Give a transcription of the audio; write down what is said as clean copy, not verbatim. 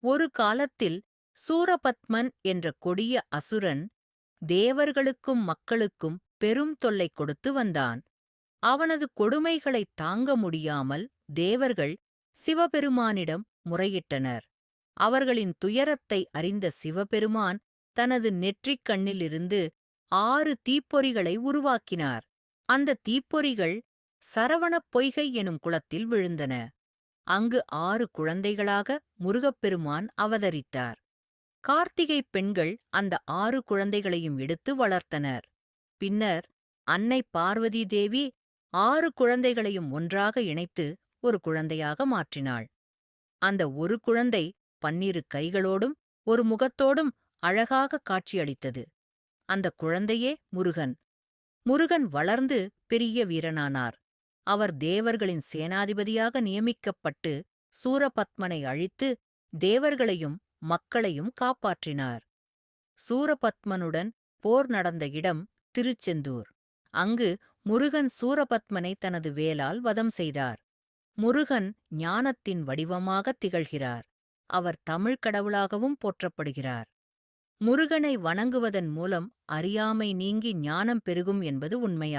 ஒரு காலத்தில் சூரபத்மன் என்ற கொடிய அசுரன் தேவர்களுக்கும் மக்களுக்கும் பெரும் தொல்லை கொடுத்து வந்தான். அவனது கொடுமைகளைத் தாங்க முடியாமல் தேவர்கள் சிவபெருமானிடம் முறையிட்டனர். அவர்களின் துயரத்தை அறிந்த சிவபெருமான் தனது நெற்றிக் கண்ணிலிருந்து 6 தீப்பொறிகளை உருவாக்கினார். அந்த தீப்பொறிகள் சரவணப் பொய்கை எனும் குளத்தில் விழுந்தன. அங்கு 6 குழந்தைகளாக முருகப்பெருமான் அவதரித்தார். கார்த்திகைப் பெண்கள் அந்த 6 குழந்தைகளையும் எடுத்து வளர்த்தனர். பின்னர் அன்னை பார்வதி தேவி 6 குழந்தைகளையும் ஒன்றாக இணைத்து ஒரு குழந்தையாக மாற்றினாள். அந்த ஒரு குழந்தை 12 கைகளோடும் ஒரு முகத்தோடும் அழகாக காட்சியளித்தது. அந்த குழந்தையே முருகன். முருகன் வளர்ந்து பெரிய வீரனானார். அவர் தேவர்களின் சேனாதிபதியாக நியமிக்கப்பட்டு சூரபத்மனை அழித்து தேவர்களையும் மக்களையும் காப்பாற்றினார். சூரபத்மனுடன் போர் நடந்த இடம் திருச்செந்தூர். அங்கு முருகன் சூரபத்மனை தனது வேலால் வதம் செய்தார். முருகன் ஞானத்தின் வடிவமாகத் திகழ்கிறார். அவர் தமிழ்க் கடவுளாகவும் போற்றப்படுகிறார். முருகனை வணங்குவதன் மூலம் அறியாமை நீங்கி ஞானம் பெருகும் என்பது உண்மையாகும்.